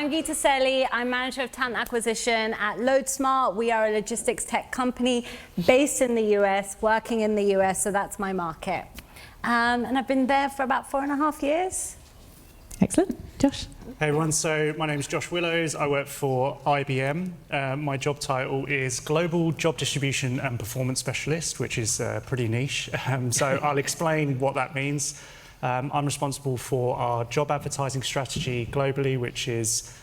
I'm Gita Selli. I'm Manager of Talent Acquisition at Loadsmart. We are a logistics tech company based in the US, working in the US, so that's my market. And I've been there for about 4.5 years. Excellent. Josh? Hey everyone, so my name is Josh Willows. I work for IBM. My job title is Global Job Distribution and Performance Specialist, which is pretty niche. So I'll explain what that means. I'm responsible for our job advertising strategy globally, which is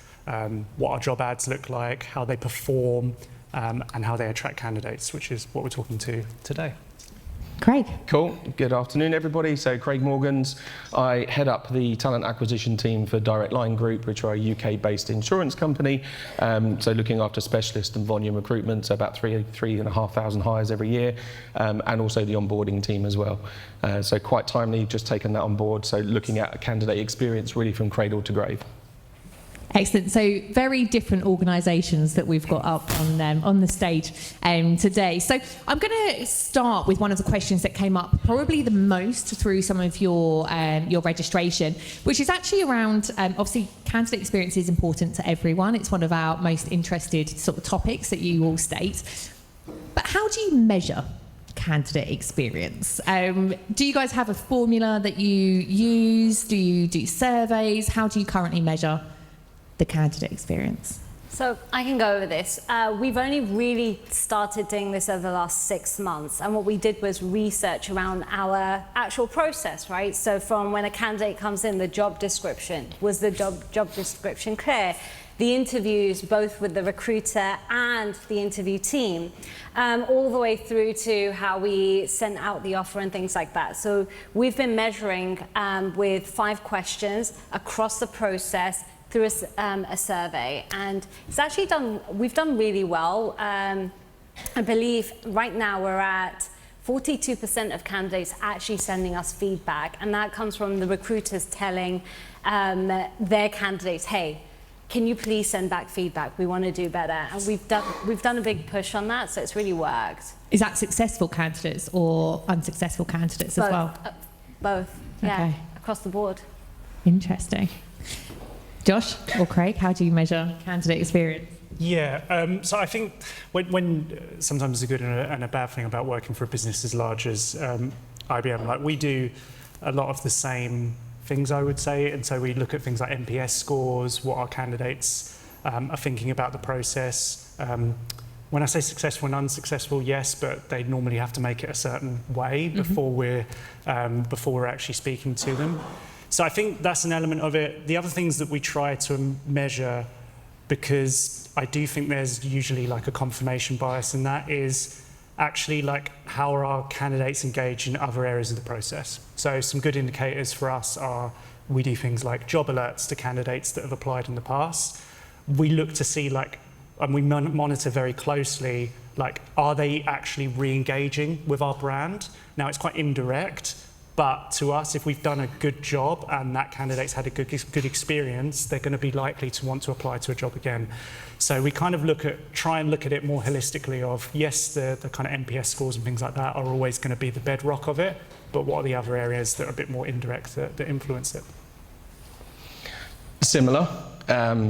what our job ads look like, how they perform, and how they attract candidates, which is what we're talking to today. Craig. Cool. Good afternoon, everybody. So Craig Morgans. I head up the talent acquisition team for Direct Line Group, which are a UK-based insurance company. So looking after specialist and volume recruitment, so about 3,500 hires every year, and also the onboarding team as well. So quite timely, just taken that on board. So looking at a candidate experience really from cradle to grave. Excellent. So very different organisations that we've got up on the stage today. So I'm going to start with one of the questions that came up probably the most through some of your registration, which is actually around, obviously candidate experience is important to everyone. It's one of our most interested sort of topics that you all state. But how do you measure candidate experience? Do you guys have a formula that you use? Do you do surveys? How do you currently measure the candidate experience? So I can go over this. We've only really started doing this over the last 6 months, and what we did was research around our actual process, right? So from when a candidate comes in, the job description, was the job description clear? The interviews, both with the recruiter and the interview team, all the way through to how we sent out the offer and things like that. So we've been measuring with 5 questions across the process through a survey, and it's actually we've done really well. I believe right now we're at 42% of candidates actually sending us feedback, and that comes from the recruiters telling their candidates, hey, can you please send back feedback? We want to do better. And we've done a big push on that, so it's really worked. Is that successful candidates or unsuccessful candidates as well? Both, yeah, okay. Across the board. Interesting. Josh or Craig, how do you measure candidate experience? Yeah, so I think when sometimes there's a good and a bad thing about working for a business as large as IBM, like we do a lot of the same things, I would say, and so we look at things like NPS scores, what our candidates are thinking about the process. When I say successful and unsuccessful, yes, but they normally have to make it a certain way before we're actually speaking to them. So I think that's an element of it. The other things that we try to measure, because I do think there's usually like a confirmation bias in that, is actually like how are our candidates engaged in other areas of the process. So some good indicators for us are we do things like job alerts to candidates that have applied in the past. We look to see and we monitor very closely, are they actually re-engaging with our brand? Now it's quite indirect, but to us, if we've done a good job and that candidate's had a good experience, they're going to be likely to want to apply to a job again. So we kind of try and look at it more holistically of, yes, the kind of NPS scores and things like that are always going to be the bedrock of it, but what are the other areas that are a bit more indirect that influence it? Similar.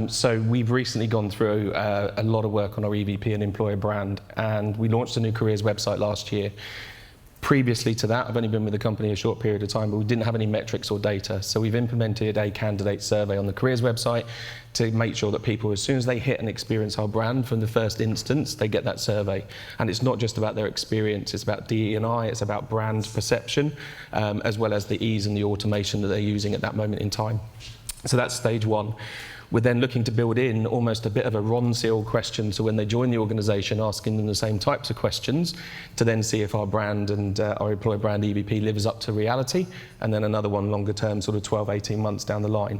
So we've recently gone through a lot of work on our EVP and employer brand, and we launched a new careers website last year. Previously to that, I've only been with the company a short period of time, but we didn't have any metrics or data. So we've implemented a candidate survey on the careers website to make sure that people, as soon as they hit and experience our brand from the first instance, they get that survey. And it's not just about their experience, it's about DE&I, it's about brand perception, as well as the ease and the automation that they're using at that moment in time. So that's stage 1. We're then looking to build in almost a bit of a Ron Seal question, so when they join the organisation, asking them the same types of questions to then see if our brand and our employer brand EVP lives up to reality, and then another one longer term, sort of 12, 18 months down the line.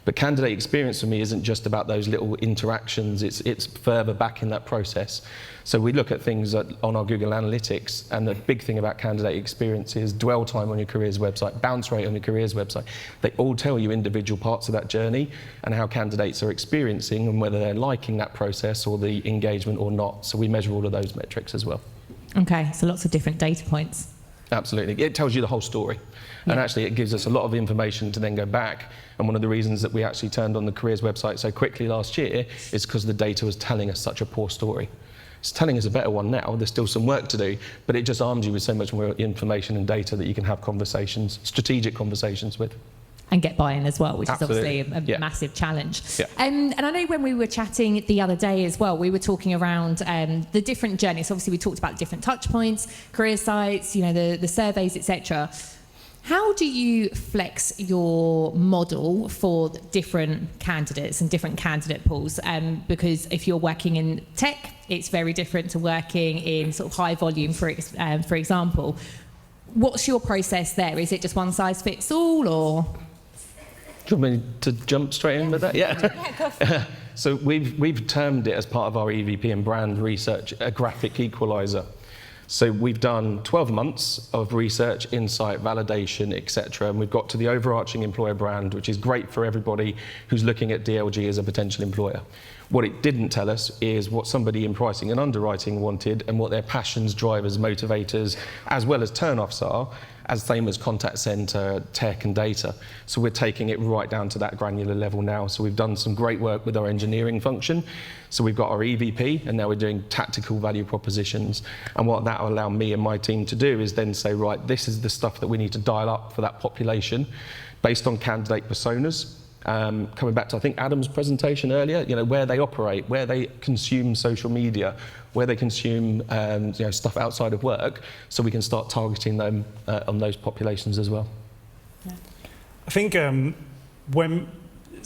But candidate experience for me isn't just about those little interactions, it's further back in that process. So we look at things on our Google Analytics, and the big thing about candidate experience is dwell time on your careers website, bounce rate on your careers website. They all tell you individual parts of that journey and how candidates are experiencing and whether they're liking that process or the engagement or not. So we measure all of those metrics as well. Okay, so lots of different data points. Absolutely. It tells you the whole story. And actually it gives us a lot of information to then go back. And one of the reasons that we actually turned on the careers website so quickly last year is because the data was telling us such a poor story. It's telling us a better one now. There's still some work to do, but it just arms you with so much more information and data that you can have conversations, strategic conversations with. And get buy-in as well, which Absolutely. is obviously a massive challenge. Yeah. And I know when we were chatting the other day as well, we were talking around the different journeys. Obviously, we talked about different touch points, career sites, you know, the surveys, etc. How do you flex your model for different candidates and different candidate pools? Because if you're working in tech, it's very different to working in sort of high volume, for example. What's your process there? Is it just one size fits all, or...? Do you want me to jump straight in with that? Yeah. Go for it. So we've termed it as part of our EVP and brand research a graphic equalizer. So we've done 12 months of research, insight, validation, etc. And we've got to the overarching employer brand, which is great for everybody who's looking at DLG as a potential employer. What it didn't tell us is what somebody in pricing and underwriting wanted and what their passions, drivers, motivators, as well as turn-offs are, as same as contact center, tech and data. So we're taking it right down to that granular level now. So we've done some great work with our engineering function. So we've got our EVP and now we're doing tactical value propositions. And what that will allow me and my team to do is then say, right, this is the stuff that we need to dial up for that population based on candidate personas. Coming back to, I think, Adam's presentation earlier, you know, where they operate, where they consume social media, where they consume you know, stuff outside of work, so we can start targeting them on those populations as well. Yeah. I think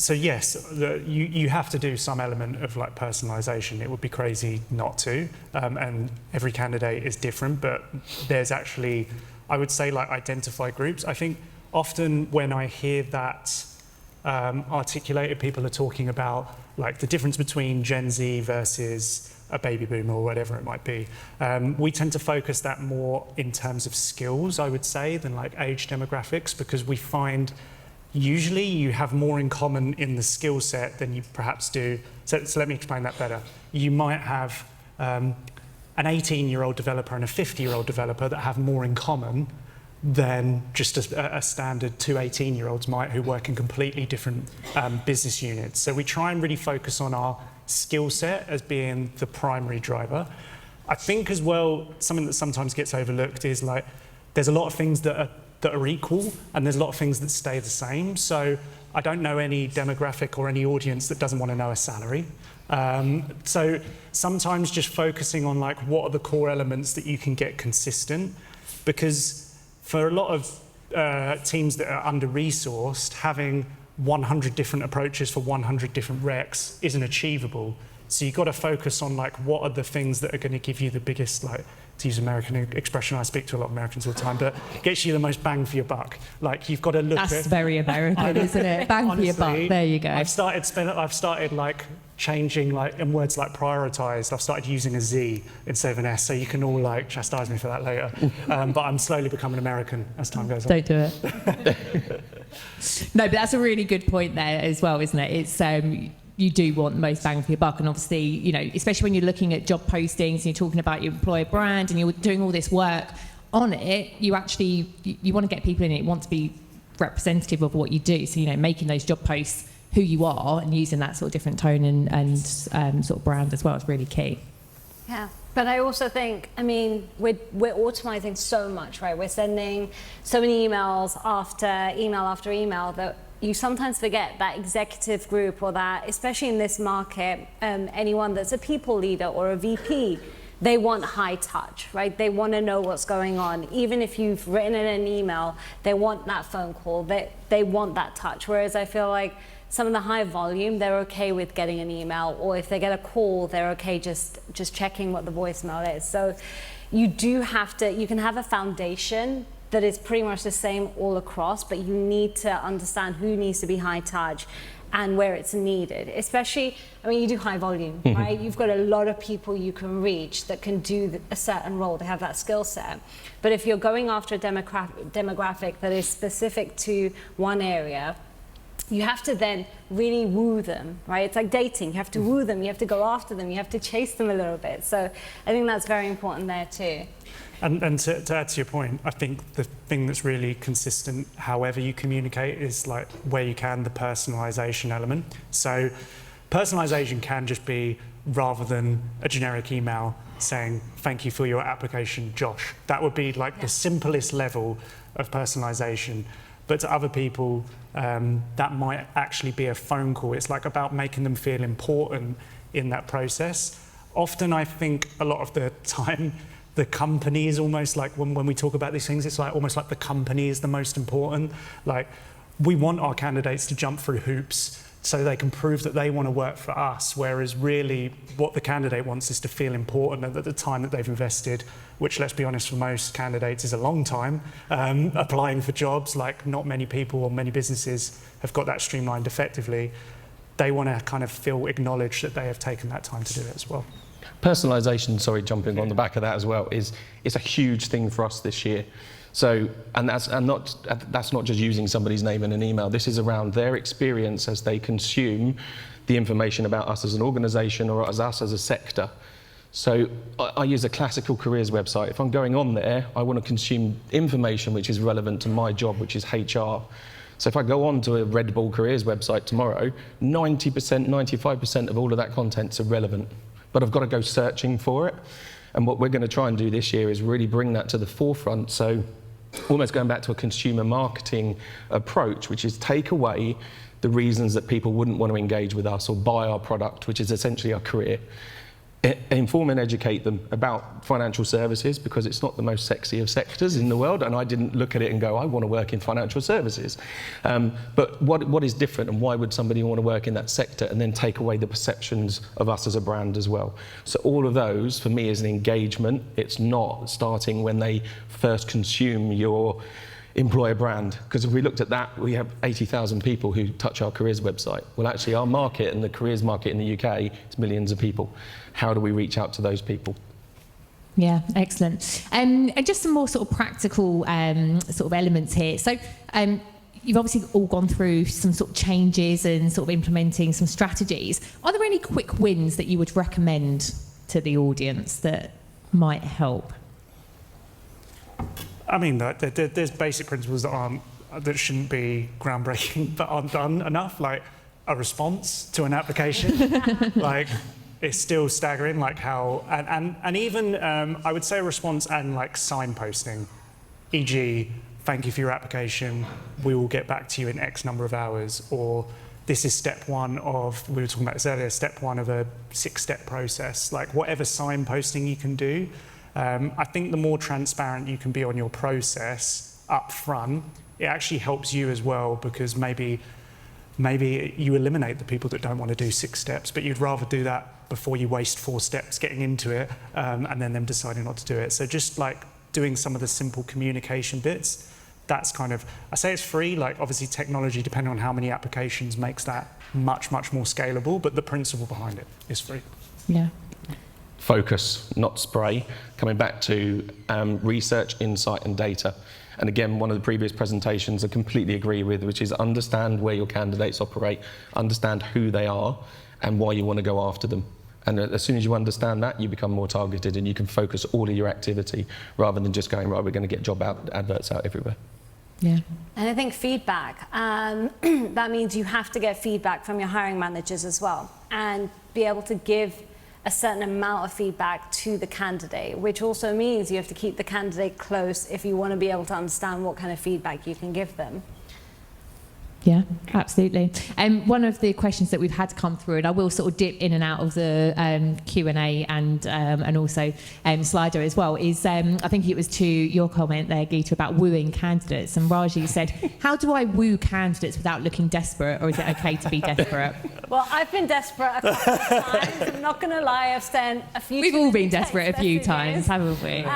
yes, you have to do some element of like personalisation. It would be crazy not to, and every candidate is different, but there's actually, I would say, like identify groups. I think often when I hear that articulated, people are talking about like the difference between Gen Z versus a baby boomer or whatever it might be. We tend to focus that more in terms of skills, I would say, than like age demographics, because we find usually you have more in common in the skill set than you perhaps do. So let me explain that better. You might have an 18-year-old developer and a 50-year-old developer that have more in common than just a standard two 18-year-olds might, who work in completely different business units. So we try and really focus on our skill set as being the primary driver. I think as well, something that sometimes gets overlooked is like, there's a lot of things that are equal and there's a lot of things that stay the same. So I don't know any demographic or any audience that doesn't want to know a salary. So sometimes just focusing on like, what are the core elements that you can get consistent, because for a lot of teams that are under-resourced, having 100 different approaches for 100 different recs isn't achievable. So you've got to focus on like, what are the things that are going to give you the biggest, like, to use American expression, I speak to a lot of Americans all the time, but gets you the most bang for your buck. Like, you've got to look at... That's very American, isn't it? Bang Honestly, for your buck, there you go. I've started like changing, like, in words like prioritized, I've started using a Z instead of an S, so you can all like chastise me for that later. But I'm slowly becoming American as time goes on. Don't do it. No, but that's a really good point there as well, isn't it? It's you do want the most bang for your buck, and obviously, you know, especially when you're looking at job postings and you're talking about your employer brand and you're doing all this work on it, you want to get people in it, want to be representative of what you do. So, you know, making those job posts who you are and using that sort of different tone and sort of brand as well is really key. Yeah, but I also think, I mean, we're automating so much, right? We're sending so many emails after email that you sometimes forget that executive group, or that, especially in this market, anyone that's a people leader or a VP, they want high touch, right? They want to know what's going on. Even if you've written in an email, they want that phone call, they want that touch. Whereas I feel like some of the high volume, they're okay with getting an email, or if they get a call, they're okay just checking what the voicemail is. So you can have a foundation that is pretty much the same all across, but you need to understand who needs to be high touch and where it's needed. Especially, I mean, you do high volume, right? You've got a lot of people you can reach that can do a certain role. They have that skill set. But if you're going after a demographic that is specific to one area, you have to then really woo them, right? It's like dating. You have to woo them, you have to go after them, you have to chase them a little bit. So I think that's very important there too. And to add to your point, I think the thing that's really consistent, however you communicate, is like where you can, the personalization element. So personalization can just be, rather than a generic email saying, thank you for your application, Josh. That would be like the simplest level of personalization. But to other people, that might actually be a phone call. It's like about making them feel important in that process. Often I think a lot of the time, the company is almost like, when we talk about these things, it's like almost like the company is the most important. Like, we want our candidates to jump through hoops so they can prove that they want to work for us, whereas really what the candidate wants is to feel important and at the time that they've invested, which, let's be honest, for most candidates is a long time, applying for jobs. Like, not many people or many businesses have got that streamlined effectively. They want to kind of feel acknowledged that they have taken that time to do it as well. Personalisation, sorry, jumping on the back of that as well, is a huge thing for us this year. So, and that's not just using somebody's name in an email. This is around their experience as they consume the information about us as an organisation or as us as a sector. So I use a classical careers website. If I'm going on there, I want to consume information which is relevant to my job, which is HR. So if I go on to a Red Bull careers website tomorrow, 90%, 95% of all of that content's irrelevant. But I've got to go searching for it. And what we're going to try and do this year is really bring that to the forefront. So almost going back to a consumer marketing approach, which is take away the reasons that people wouldn't want to engage with us or buy our product, which is essentially our career. Inform and educate them about financial services, because it's not the most sexy of sectors in the world, and I didn't look at it and go, I want to work in financial services. But what is different, and why would somebody want to work in that sector, and then take away the perceptions of us as a brand as well? So all of those, for me, is an engagement. It's not starting when they first consume your employer brand, because if we looked at that, we have 80,000 people who touch our careers website. Well, actually, our market and the careers market in the UK is millions of people. How do we reach out to those people? Yeah, excellent. And just some more sort of practical sort of elements here. So you've obviously all gone through some sort of changes and sort of implementing some strategies. Are there any quick wins that you would recommend to the audience that might help? I mean, there's basic principles that shouldn't be groundbreaking, but aren't done enough. Like a response to an application, like it's still staggering. Like how and even I would say a response and like signposting, e.g., thank you for your application. We will get back to you in X number of hours, or this is step one of, we were talking about this earlier, step one of a 6-step process. Like whatever signposting you can do. I think the more transparent you can be on your process up front, it actually helps you as well, because maybe you eliminate the people that don't want to do 6 steps, but you'd rather do that before you waste 4 steps getting into it and then them deciding not to do it. So just like doing some of the simple communication bits, that's kind of, I say it's free, like obviously technology, depending on how many applications, makes that much, much more scalable, but the principle behind it is free. Yeah. Focus, not spray. Coming back to research, insight and data. And again, one of the previous presentations I completely agree with, which is understand where your candidates operate, understand who they are and why you want to go after them. And as soon as you understand that, you become more targeted and you can focus all of your activity rather than just going, right, we're going to get job adverts out everywhere. Yeah. And I think feedback, that means you have to get feedback from your hiring managers as well, and be able to give a certain amount of feedback to the candidate, which also means you have to keep the candidate close if you want to be able to understand what kind of feedback you can give them. Yeah, absolutely. One of the questions that we've had come through, and I will sort of dip in and out of the Q&A and also Slido as well, is I think it was to your comment there, Gita, about wooing candidates. And Raji said, how do I woo candidates without looking desperate, or is it okay to be desperate? Well, I've been desperate a couple of times. I'm not going to lie, I've sent a few. We've all been desperate a few times, haven't we?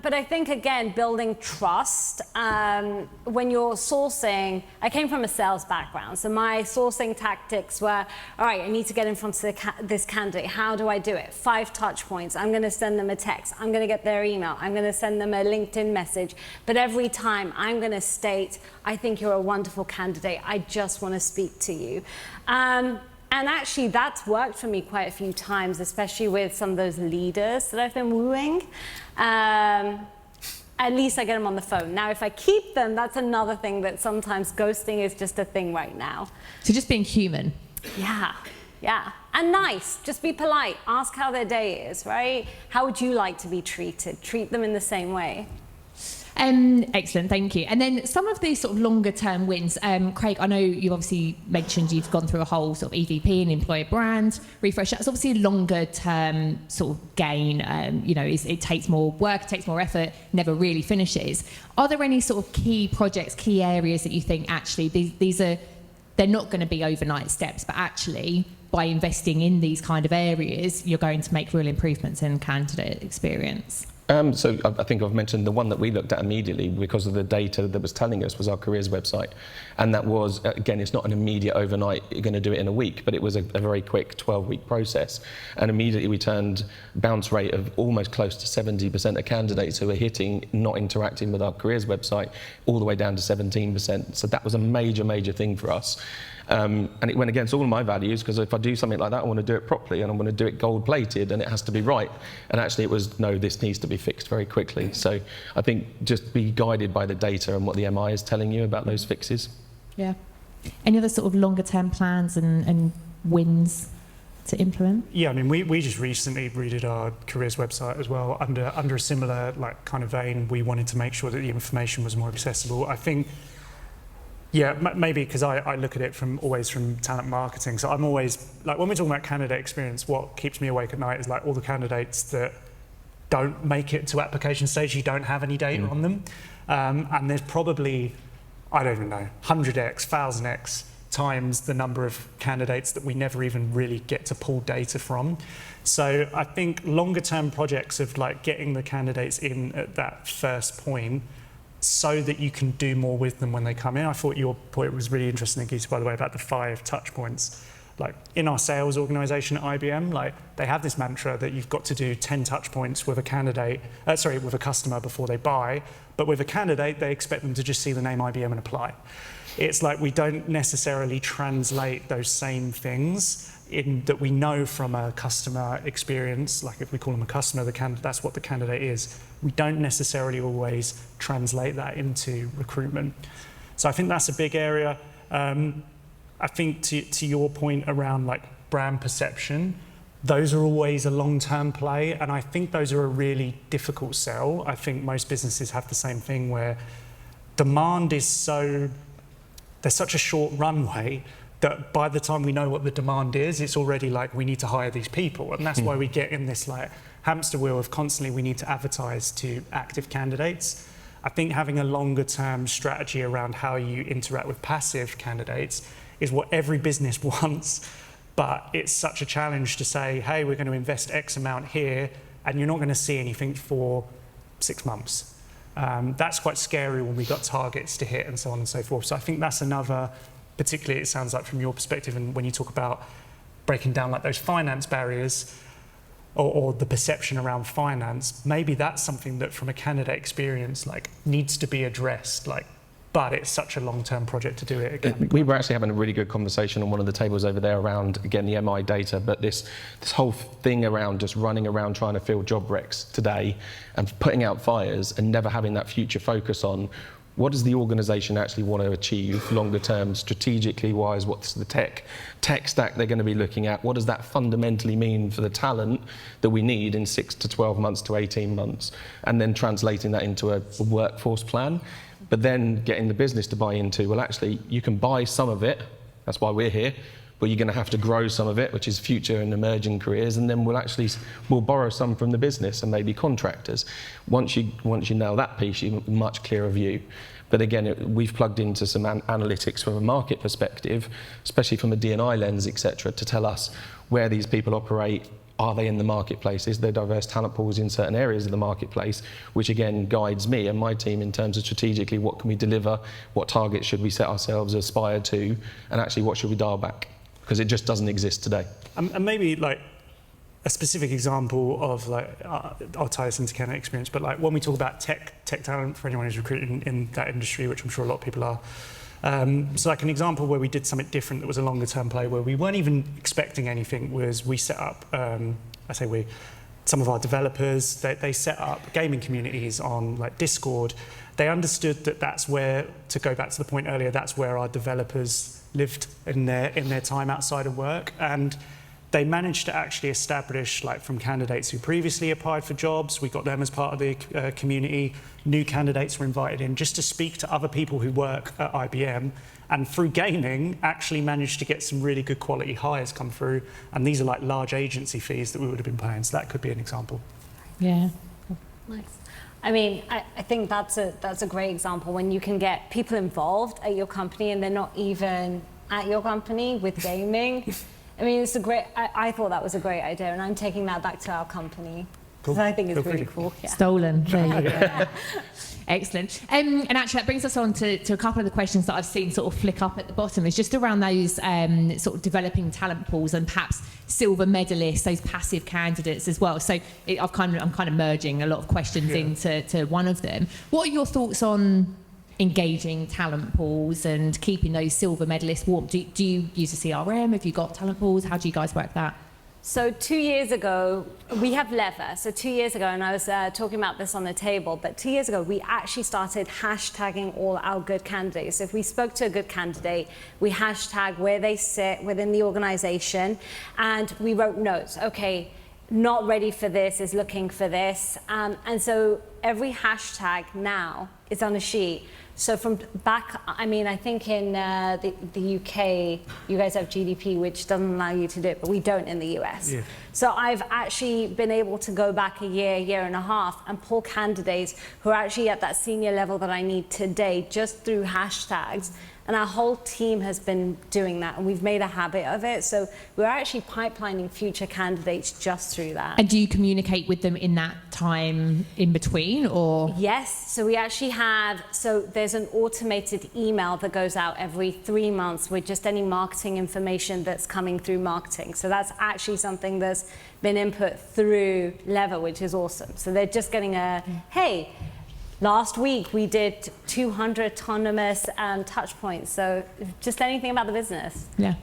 But I think, again, building trust, when you're sourcing, I came from a sales background, so my sourcing tactics were, all right, I need to get in front of this candidate. How do I do it? 5 touch points. I'm going to send them a text. I'm going to get their email. I'm going to send them a LinkedIn message. But every time I'm going to state, I think you're a wonderful candidate. I just want to speak to you. And actually, that's worked for me quite a few times, especially with some of those leaders that I've been wooing. At least I get them on the phone. Now, if I keep them, that's another thing that sometimes ghosting is just a thing right now. So just being human. Yeah. And nice. Just be polite. Ask how their day is, right? How would you like to be treated? Treat them in the same way. Excellent, thank you. And then some of these sort of longer term wins, Craig, I know you obviously mentioned you've gone through a whole sort of EVP and employer brand refresh. That's obviously a longer term sort of gain. It takes more work, it takes more effort, never really finishes. Are there any sort of key projects, key areas that you think actually they're not going to be overnight steps, but actually by investing in these kind of areas, you're going to make real improvements in candidate experience? So I think I've mentioned the one that we looked at immediately because of the data that was telling us was our careers website. And that was, again, it's not an immediate overnight, you're going to do it in a week, but it was a very quick 12-week process. And immediately we turned bounce rate of almost close to 70% of candidates who were hitting, not interacting with our careers website, all the way down to 17%. So that was a major, major thing for us. And it went against all of my values, because if I do something like that, I want to do it properly and I want to do it gold-plated and it has to be right. And actually it was, no, this needs to be fixed very quickly. So I think just be guided by the data and what the MI is telling you about those fixes. Yeah. Any other sort of longer-term plans and wins to implement? Yeah, I mean, we just recently redid our careers website as well under a similar kind of vein. We wanted to make sure that the information was more accessible. I think, yeah, maybe because I look at it always from talent marketing. So I'm always, like, when we're talking about candidate experience, what keeps me awake at night is like all the candidates that don't make it to application stage, you don't have any data on them. And there's probably, I don't even know, 100x, 1000x times the number of candidates that we never even really get to pull data from. So I think longer term projects of like getting the candidates in at that first point so that you can do more with them when they come in. I thought your point was really interesting, Gita, by the way, about the 5 touch points. Like in our sales organization at IBM, like they have this mantra that you've got to do 10 touch points with a with a customer before they buy. But with a candidate, they expect them to just see the name IBM and apply. It's like we don't necessarily translate those same things that we know from a customer experience. Like if we call them a customer, that's what the candidate is. We don't necessarily always translate that into recruitment. So I think that's a big area. I think to your point around like brand perception, those are always a long-term play, and I think those are a really difficult sell. I think most businesses have the same thing where demand is there's such a short runway that by the time we know what the demand is, it's already like we need to hire these people, and that's why we get in this like hamster wheel of constantly we need to advertise to active candidates. I think having a longer-term strategy around how you interact with passive candidates is what every business wants, but it's such a challenge to say, hey, we're going to invest X amount here, and you're not going to see anything for 6 months. That's quite scary when we've got targets to hit and so on and so forth. So I think that's another, particularly it sounds like from your perspective, and when you talk about breaking down like those finance barriers or the perception around finance, maybe that's something that from a candidate experience like needs to be addressed. But it's such a long-term project to do it again. We were actually having a really good conversation on one of the tables over there around, again, the MI data, but this whole thing around just running around trying to fill job recs today and putting out fires and never having that future focus on what does the organisation actually want to achieve longer term, strategically wise, what's the tech stack they're going to be looking at, what does that fundamentally mean for the talent that we need in 6 to 12 months to 18 months, and then translating that into a workforce plan. But then getting the business to buy into, well, actually, you can buy some of it, that's why we're here, but you're going to have to grow some of it, which is future and emerging careers, and then we'll borrow some from the business and maybe contractors. Once you nail that piece, you have a much clearer view. But again, we've plugged into some analytics from a market perspective, especially from a D&I lens, etc., to tell us where these people operate. are they in the marketplace? Is there diverse talent pools in certain areas of the marketplace, which again guides me and my team in terms of strategically what can we deliver, what targets should we set ourselves, aspire to, and actually what should we dial back? Because it just doesn't exist today. And maybe like a specific example of like, I'll tie this into candidate experience, but like when we talk about tech talent for anyone who's recruiting in that industry, which I'm sure a lot of people are, so like an example where we did something different that was a longer term play where we weren't even expecting anything was we set up, some of our developers, they set up gaming communities on like Discord. They understood that that's where, to go back to the point earlier, that's where our developers lived in their time outside of work. And they managed to actually establish, like from candidates who previously applied for jobs, we got them as part of the community. New candidates were invited in just to speak to other people who work at IBM. And through gaming, actually managed to get some really good quality hires come through. And these are like large agency fees that we would have been paying. So that could be an example. Yeah. Nice. I mean, I think that's a great example when you can get people involved at your company and they're not even at your company with gaming. I mean, it's a great. I thought that was a great idea, and I'm taking that back to our company. Cool. I think it's really cool. Yeah. Stolen. There you go. Excellent. And actually, that brings us on to a couple of the questions that I've seen sort of flick up at the bottom. Is just around those sort of developing talent pools and perhaps silver medalists, those passive candidates as well. So I'm kind of merging a lot of questions into one of them. What are your thoughts on engaging talent pools and keeping those silver medalists warm? Do you use a CRM? Have you got talent pools? How do you guys work that? So 2 years ago, we have Lever. So 2 years ago, and I was talking about this on the table, but 2 years ago, we actually started hashtagging all our good candidates. So if we spoke to a good candidate, we hashtag where they sit within the organization, and we wrote notes. Okay, not ready for this, is looking for this. And so every hashtag now is on a sheet. So from back, I mean, I think in the UK, you guys have GDP, which doesn't allow you to do it, but we don't in the US. Yeah. So I've actually been able to go back a year and a half, and pull candidates who are actually at that senior level that I need today just through hashtags. And our whole team has been doing that, and we've made a habit of it. So we're actually pipelining future candidates just through that. And do you communicate with them in that time in between, or? Yes, so we actually have, so there's an automated email that goes out every 3 months with just any marketing information that's coming through marketing. So that's actually something that's been input through Lever, which is awesome. So they're just getting a, hey, last week we did 200 autonomous touch points. So just anything about the business. Yeah.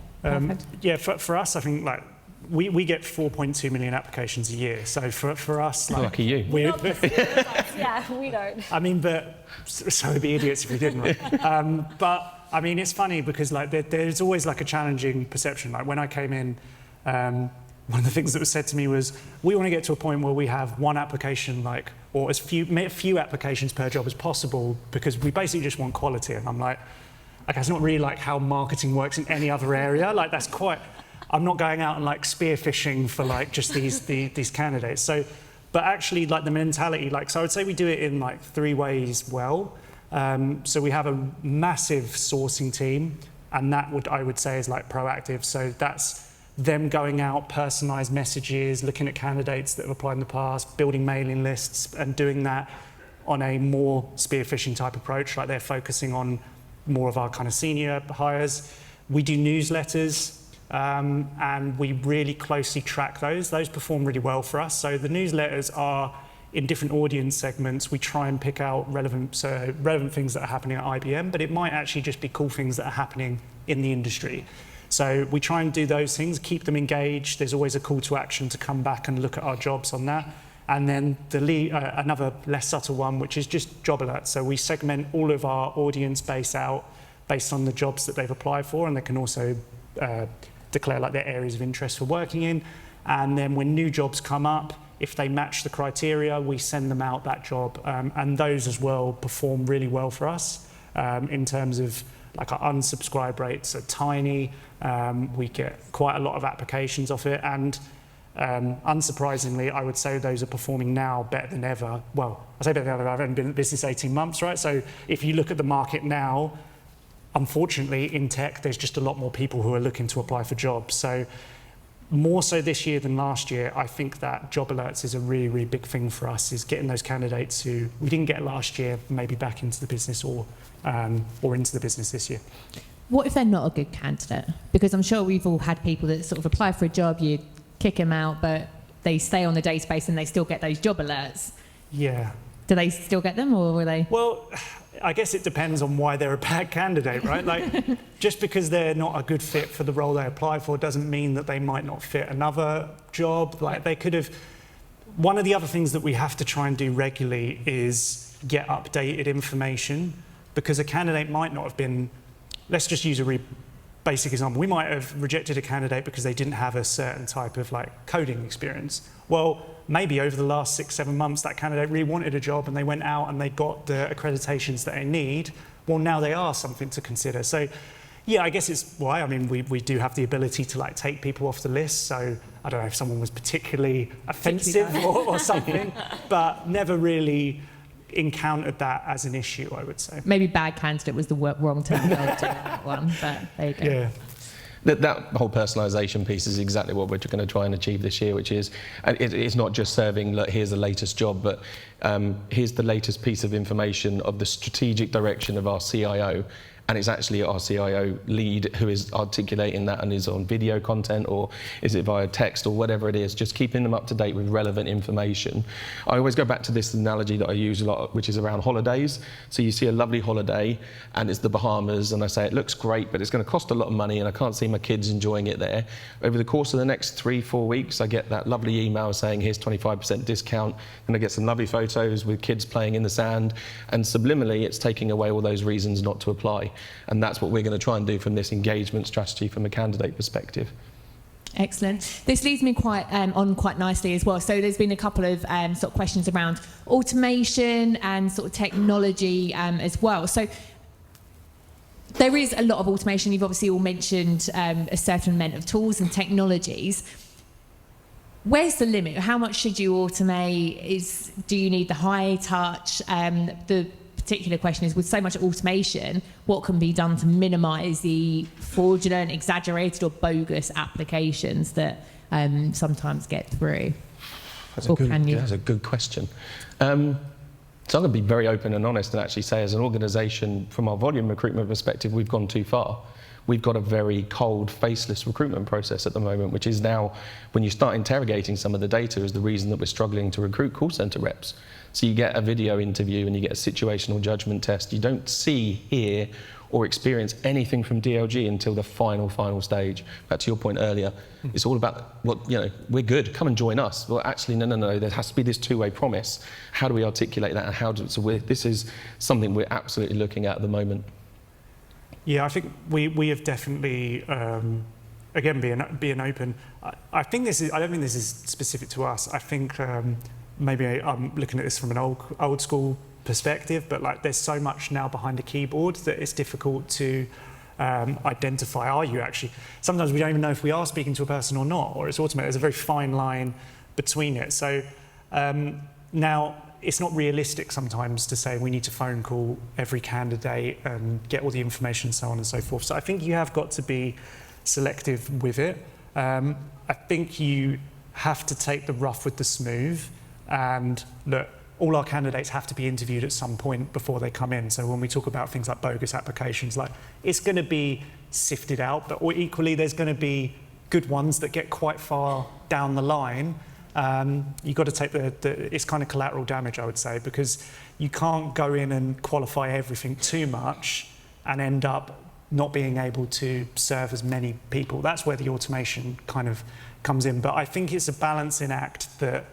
Yeah, for us, I think like we get 4.2 million applications a year. So for us, like, lucky you. Yeah, we don't. I mean, but so we'd be idiots if we didn't. Right? But I mean, it's funny because like there's always like a challenging perception. Like when I came in, one of the things that was said to me was, we want to get to a point where we have one application, like, or as few applications per job as possible, because we basically just want quality. And I'm like, okay, it's not really like how marketing works in any other area. Like that's quite, I'm not going out and like spearfishing for like just these candidates. So, but actually like the mentality, like, so I would say we do it in like 3 ways well. So we have a massive sourcing team, and that I would say is like proactive. So that's them going out, personalized messages, looking at candidates that have applied in the past, building mailing lists, and doing that on a more spearfishing type approach. Like they're focusing on more of our kind of senior hires. We do newsletters, and we really closely track those. Those perform really well for us. So the newsletters are in different audience segments. We try and pick out relevant things that are happening at IBM, but it might actually just be cool things that are happening in the industry. So we try and do those things, keep them engaged. There's always a call to action to come back and look at our jobs on that. And then another less subtle one, which is just job alerts. So we segment all of our audience base out based on the jobs that they've applied for, and they can also declare like their areas of interest for working in. And then when new jobs come up, if they match the criteria, we send them out that job. And those as well perform really well for us in terms of like our unsubscribe rates are tiny. We get quite a lot of applications off it, and unsurprisingly, I would say those are performing now better than ever. Well, I say better than ever, I've only been in business 18 months, right? So if you look at the market now, unfortunately in tech, there's just a lot more people who are looking to apply for jobs. So more so this year than last year, I think that job alerts is a really, really big thing for us, is getting those candidates who we didn't get last year maybe back into the business or into the business this year. What if they're not a good candidate? Because I'm sure we've all had people that sort of apply for a job, you kick them out, but they stay on the database and they still get those job alerts. Yeah. Do they still get them, or were they? Well, I guess it depends on why they're a bad candidate, right? Like, just because they're not a good fit for the role they apply for doesn't mean that they might not fit another job. Like, they could have... One of the other things that we have to try and do regularly is get updated information, because a candidate might not have been... Let's just use a really basic example. We might have rejected a candidate because they didn't have a certain type of coding experience. Well, maybe over the last 6-7 months, that candidate really wanted a job and they went out and they got the accreditations that they need. Well, now they are something to consider. So, yeah, I guess it's why. I mean, we do have the ability to take people off the list. So I don't know if someone was particularly offensive or something, but never really encountered that as an issue, I would say. Maybe bad candidate was the wrong terminology on that one, but there you go. Yeah. That whole personalisation piece is exactly what we're going to try and achieve this year, which is, it's not just serving, look, here's the latest job, but here's the latest piece of information of the strategic direction of our CIO. And it's actually our CIO lead who is articulating that, and is on video content, or is it via text, or whatever it is, just keeping them up to date with relevant information. I always go back to this analogy that I use a lot, which is around holidays. So you see a lovely holiday and it's the Bahamas, and I say it looks great, but it's going to cost a lot of money and I can't see my kids enjoying it there. Over the course of the next 3-4 weeks, I get that lovely email saying here's 25% discount, and I get some lovely photos with kids playing in the sand, and subliminally it's taking away all those reasons not to apply. And that's what we're going to try and do from this engagement strategy from a candidate perspective. Excellent. This leads me quite nicely as well. So there's been a couple of sort of questions around automation and sort of technology as well. So there is a lot of automation. You've obviously all mentioned a certain amount of tools and technologies. Where's the limit? How much should you automate? Do you need the high touch? The particular question is, with so much automation, what can be done to minimise the fraudulent, exaggerated or bogus applications that sometimes get through? That's a good question. So I'm going to be very open and honest and actually say, as an organisation, from our volume recruitment perspective, we've gone too far. We've got a very cold, faceless recruitment process at the moment, which is now, when you start interrogating some of the data, is the reason that we're struggling to recruit call centre reps. So you get a video interview and you get a situational judgment test. You don't see, hear, or experience anything from DLG until the final stage. Back to your point earlier, it's all about, we're good, come and join us. Well, actually, no, there has to be this two-way promise. How do we articulate that, and this is something we're absolutely looking at the moment. Yeah, I think we have definitely, again, being open. I don't think this is specific to us. I think maybe I'm looking at this from an old school perspective, but there's so much now behind a keyboard that it's difficult to identify. Are you actually? Sometimes we don't even know if we are speaking to a person or not, or it's automated. There's a very fine line between it. So now, it's not realistic sometimes to say we need to phone call every candidate and get all the information and so on and so forth. So I think you have got to be selective with it. I think you have to take the rough with the smooth, and look, all our candidates have to be interviewed at some point before they come in. So when we talk about things like bogus applications, it's going to be sifted out, but equally there's going to be good ones that get quite far down the line. You've got to take it's kind of collateral damage, I would say, because you can't go in and qualify everything too much and end up not being able to serve as many people. That's where the automation kind of comes in. But I think it's a balancing act that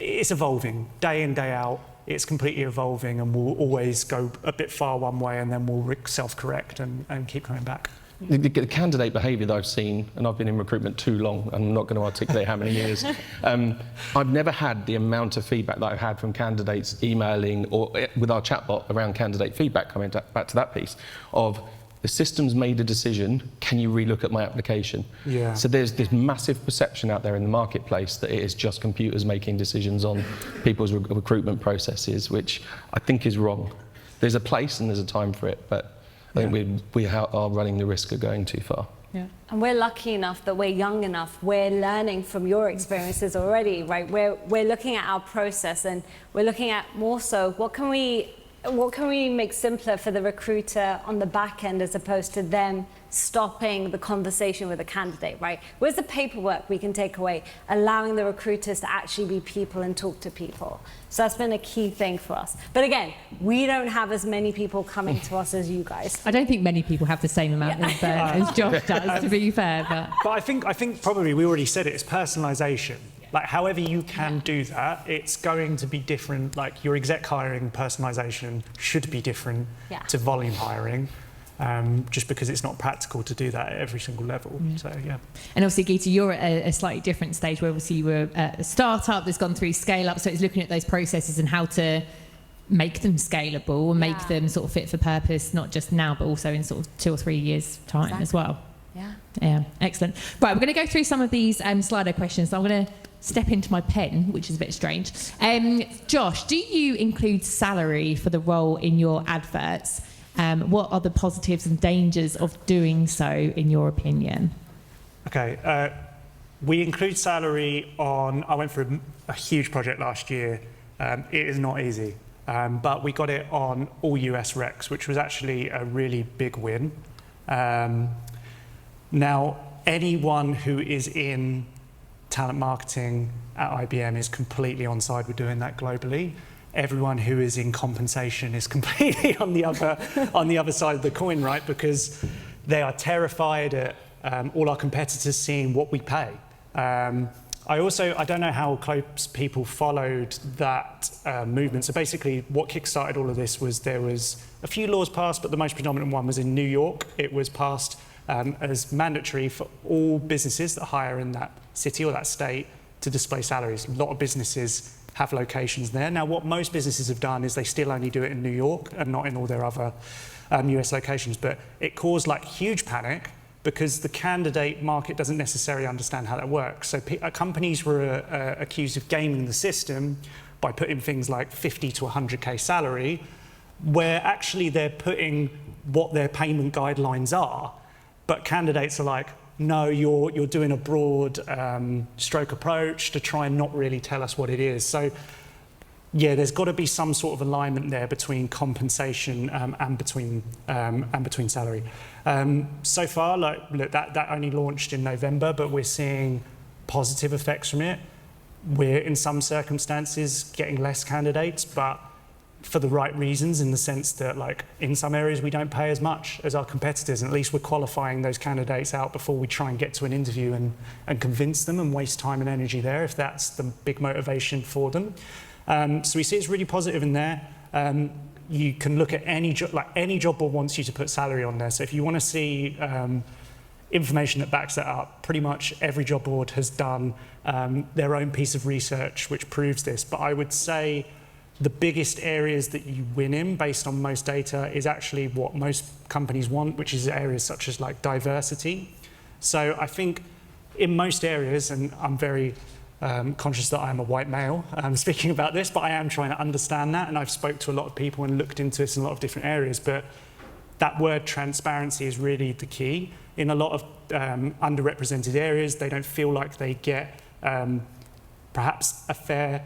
it's evolving day in, day out. It's completely evolving, and we'll always go a bit far one way and then we'll self-correct and keep coming back. The candidate behaviour that I've seen, and I've been in recruitment too long, I'm not going to articulate how many years, I've never had the amount of feedback that I've had from candidates emailing, or with our chatbot around candidate feedback, coming back to that piece, of the system's made a decision, can you relook at my application? Yeah. So there's this massive perception out there in the marketplace that it is just computers making decisions on people's recruitment processes, which I think is wrong. There's a place and there's a time for it, but I think we are running the risk of going too far. Yeah. And we're lucky enough that we're young enough, we're learning from your experiences already, right? We're looking at our process, and we're looking at more so what can we make simpler for the recruiter on the back end, as opposed to them stopping the conversation with a candidate, right? Where's the paperwork we can take away, allowing the recruiters to actually be people and talk to people? So that's been a key thing for us. But again, we don't have as many people coming to us as you guys. I don't think many people have the same amount as Josh does, to be fair. But I think probably we already said it, it's personalisation. Like, however you can do that, it's going to be different. Like, your exec hiring personalisation should be different to volume hiring, just because it's not practical to do that at every single level. So, yeah. And obviously, Gita, you're at a slightly different stage where obviously you were a startup that's gone through scale up. So it's looking at those processes and how to make them scalable and make them sort of fit for purpose, not just now, but also in sort of 2 or 3 years' time as well. Yeah, excellent. Right, we're going to go through some of these Slido questions. So I'm going to step into my pen, which is a bit strange. Josh, do you include salary for the role in your adverts? What are the positives and dangers of doing so, in your opinion? Okay, we include salary on, I went through a huge project last year. It is not easy, but we got it on all US recs, which was actually a really big win. Now, anyone who is in talent marketing at IBM is completely on side with doing that globally. Everyone who is in compensation is completely on the other side of the coin, right? Because they are terrified at all our competitors seeing what we pay. I don't know how close people followed that movement. So basically, what kickstarted all of this was there was a few laws passed, but the most predominant one was in New York. It was passed as mandatory for all businesses that hire in that city or that state to display salaries. A lot of businesses have locations there. Now, what most businesses have done is they still only do it in New York and not in all their other US locations. But it caused like huge panic because the candidate market doesn't necessarily understand how that works. So companies were accused of gaming the system by putting things like 50 to 100K salary, where actually they're putting what their payment guidelines are. But candidates are like, no, you're doing a broad stroke approach to try and not really tell us what it is. So, yeah, there's got to be some sort of alignment there between compensation and between salary. So far, look, that only launched in November, but we're seeing positive effects from it. We're in some circumstances getting less candidates, but for the right reasons, in the sense that, like, in some areas we don't pay as much as our competitors, and at least we're qualifying those candidates out before we try and get to an interview and convince them and waste time and energy there, if that's the big motivation for them. So we see it's really positive in there. You can look at any job, like any job board wants you to put salary on there. So if you want to see information that backs that up, pretty much every job board has done their own piece of research which proves this. But I would say the biggest areas that you win in, based on most data, is actually what most companies want, which is areas such as like diversity. So I think in most areas, and I'm very conscious that I am a white male speaking about this, but I am trying to understand that, and I've spoke to a lot of people and looked into this in a lot of different areas, but that word transparency is really the key. In a lot of underrepresented areas, they don't feel like they get perhaps a fair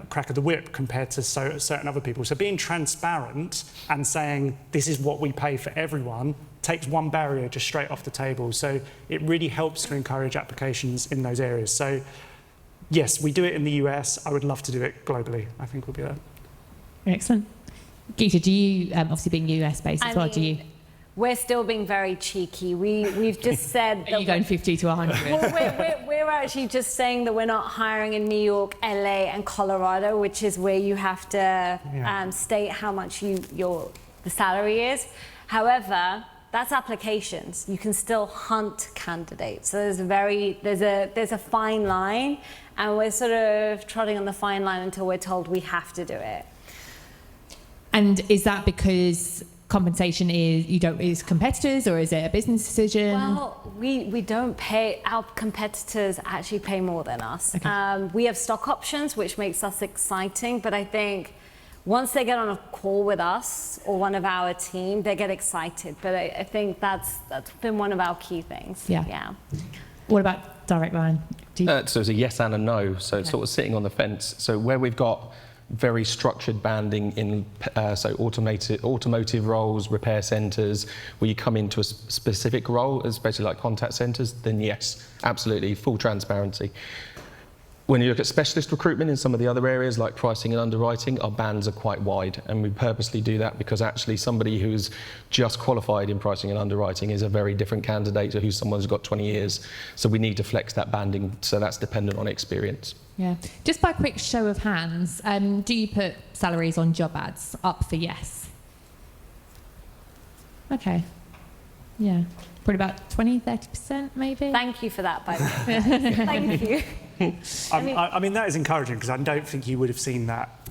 crack of the whip compared to certain other people. So being transparent and saying this is what we pay for everyone takes one barrier just straight off the table. So it really helps to encourage applications in those areas. So yes, we do it in the US. I would love to do it globally. I think we'll be there. Excellent. Gita, do you, obviously being US based as well, do you? We're still being very cheeky. We've just said that Are you going 50 to 100? Well, we're actually just saying that we're not hiring in New York, LA, and Colorado, which is where you have to state how much the salary is. However, that's applications. You can still hunt candidates. So there's a fine line, and we're sort of trotting on the fine line until we're told we have to do it. And is that because compensation is competitors, or is it a business decision? Well, we don't pay, our competitors actually pay more than us. Okay. We have stock options, which makes us exciting, but I think once they get on a call with us or one of our team, they get excited. But I think that's been one of our key things. Yeah. What about direct line? So it's a yes and a no, so it's sort of sitting on the fence. So where we've got very structured banding in so automotive roles, repair centres, where you come into a specific role, especially like contact centres, then yes, absolutely, full transparency. When you look at specialist recruitment in some of the other areas like pricing and underwriting, our bands are quite wide, and we purposely do that because actually somebody who's just qualified in pricing and underwriting is a very different candidate to who someone who's got 20 years. So we need to flex that banding, so that's dependent on experience. Yeah. Just by a quick show of hands, do you put salaries on job ads up for yes? Okay. Yeah. Probably about 20-30% maybe? Thank you for that, by the way. Thank you. I mean, that is encouraging because I don't think you would have seen that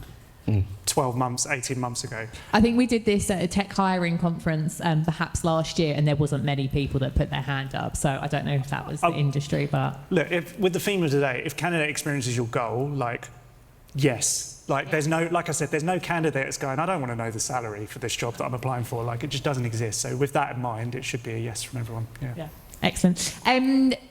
12 months, 18 months ago. I think we did this at a tech hiring conference perhaps last year, and there wasn't many people that put their hand up. So I don't know if that was the industry, but... Look, with the theme of today, if candidate experience is your goal, like, yes. Like, there's no, like I said, there's no candidate that's going, I don't want to know the salary for this job that I'm applying for. Like, it just doesn't exist. So with that in mind, it should be a yes from everyone. Yeah. Excellent.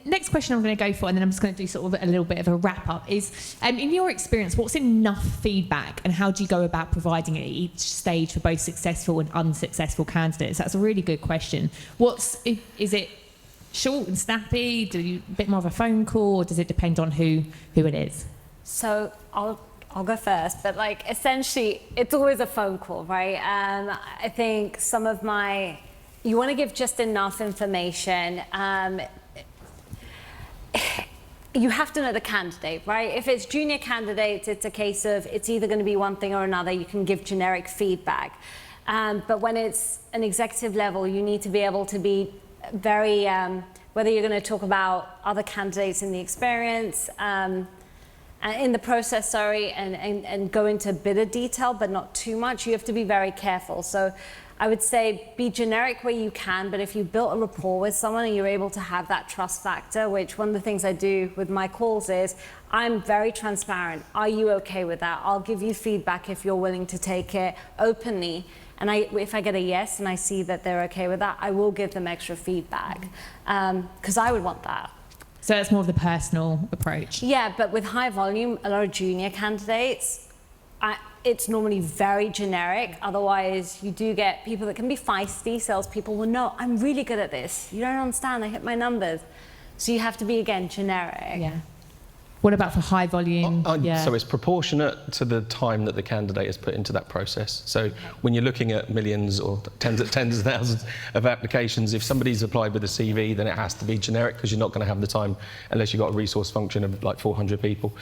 Next question I'm going to go for, and then I'm just going to do sort of a little bit of a wrap up, is in your experience, what's enough feedback and how do you go about providing it at each stage for both successful and unsuccessful candidates? That's a really good question. Is it short and snappy? Do you a bit more of a phone call, or does it depend on who it is? So I'll go first, but like essentially it's always a phone call, right? I think you want to give just enough information. You have to know the candidate, right? If it's junior candidates, it's a case of it's either going to be one thing or another. You can give generic feedback. But when it's an executive level, you need to be able to be very, whether you're going to talk about other candidates in the experience, in the process, and go into a bit of detail, but not too much. You have to be very careful. So I would say be generic where you can, but if you built a rapport with someone and you're able to have that trust factor, which one of the things I do with my calls is I'm very transparent. Are you okay with that? I'll give you feedback if you're willing to take it openly. And if I get a yes and I see that they're okay with that, I will give them extra feedback because I would want that. So that's more of the personal approach. Yeah, but with high volume, a lot of junior candidates, it's normally very generic. Otherwise, you do get people that can be feisty. Salespeople will know, I'm really good at this. You don't understand, I hit my numbers. So you have to be, again, generic. Yeah. What about for high volume? So it's proportionate to the time that the candidate has put into that process. So when you're looking at millions or tens of thousands of applications, if somebody's applied with a CV, then it has to be generic because you're not going to have the time unless you've got a resource function of like 400 people.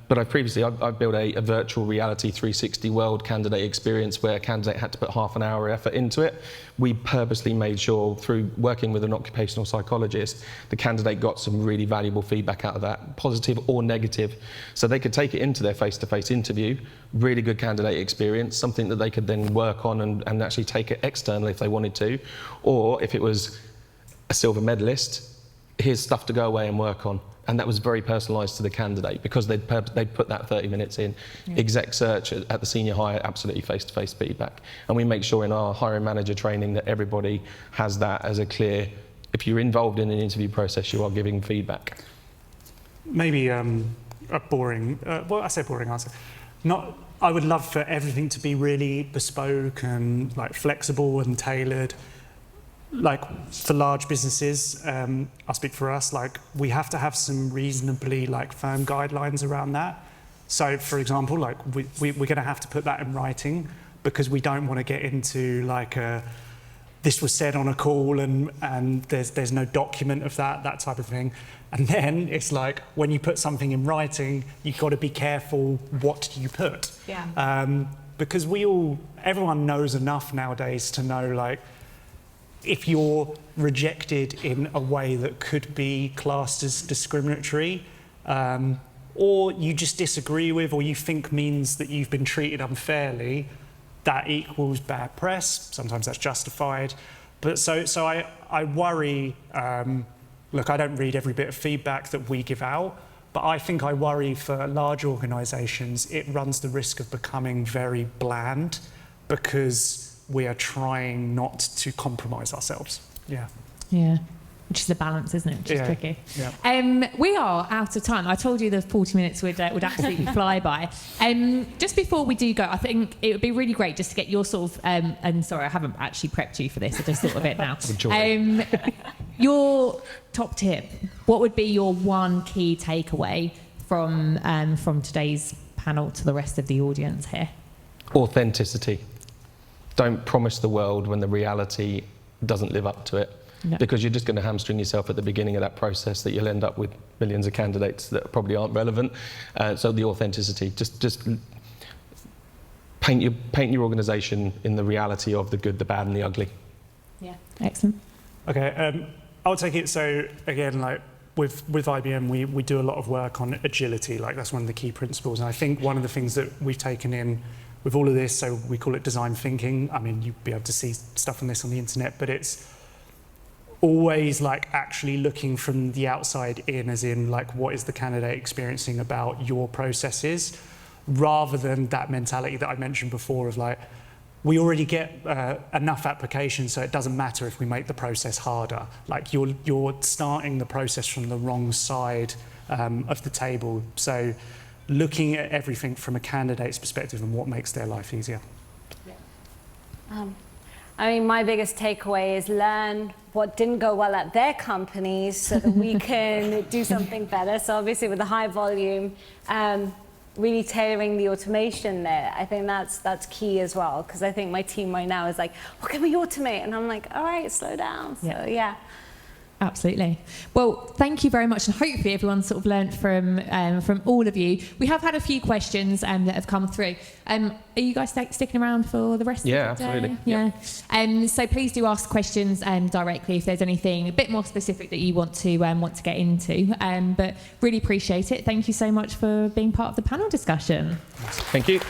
But I've built a virtual reality 360 world candidate experience where a candidate had to put half an hour effort into it. We purposely made sure through working with an occupational psychologist, the candidate got some really valuable feedback out of that, positive or negative. So they could take it into their face-to-face interview, really good candidate experience, something that they could then work on and actually take it externally if they wanted to. Or if it was a silver medalist, here's stuff to go away and work on. And that was very personalised to the candidate because they'd put that 30 minutes in. Yeah. Exec search at the senior hire, absolutely face-to-face feedback. And we make sure in our hiring manager training that everybody has that as a clear, if you're involved in an interview process, you are giving feedback. Maybe a boring, I say boring answer. I would love for everything to be really bespoke and like flexible and tailored. Like for large businesses, I'll speak for us, like we have to have some reasonably like firm guidelines around that. So for example, like we're going to have to put that in writing because we don't want to get into like this was said on a call and there's no document of that type of thing. And then it's like when you put something in writing, you've got to be careful what you put. Yeah. Because everyone knows enough nowadays to know like, if you're rejected in a way that could be classed as discriminatory, or you just disagree with, or you think means that you've been treated unfairly, that equals bad press. Sometimes that's justified. But so I worry, look, I don't read every bit of feedback that we give out, But I think I worry for large organisations, it runs the risk of becoming very bland because we are trying not to compromise ourselves. Yeah. Yeah. Which is a balance, isn't it? Which is tricky. Yeah. We are out of time. I told you the 40 minutes would absolutely fly by. Just before we do go, I think it would be really great just to get your sort of, and sorry, I haven't actually prepped you for this, I just thought of it now. Your top tip, what would be your one key takeaway from today's panel to the rest of the audience here? Authenticity. Don't promise the world when the reality doesn't live up to it. No. Because you're just going to hamstring yourself at the beginning of that process that you'll end up with millions of candidates that probably aren't relevant. So the authenticity, just paint your organisation in the reality of the good, the bad and the ugly. Yeah, excellent. Okay, I'll take it. So again, like with IBM, we do a lot of work on agility. Like that's one of the key principles. And I think one of the things that we've taken in with all of this, so we call it design thinking. I mean, you'd be able to see stuff on this on the internet, but it's always like actually looking from the outside in, as in like what is the candidate experiencing about your processes, rather than that mentality that I mentioned before of like, we already get enough applications, so it doesn't matter if we make the process harder. Like you're starting the process from the wrong side of the table. So looking at everything from a candidate's perspective and what makes their life easier. I mean, my biggest takeaway is learn what didn't go well at their companies so that we can do something better. So obviously with the high volume, really tailoring the automation there, I think that's key as well. Because I think my team right now is like, what can we automate? And I'm like, all right, slow down. So yeah. Absolutely. Well, thank you very much, and hopefully everyone sort of learnt from all of you. We have had a few questions that have come through. Are you guys sticking around for the rest of the day? Absolutely. Yeah. So please do ask questions directly if there's anything a bit more specific that you want to get into. But really appreciate it. Thank you so much for being part of the panel discussion. Thank you.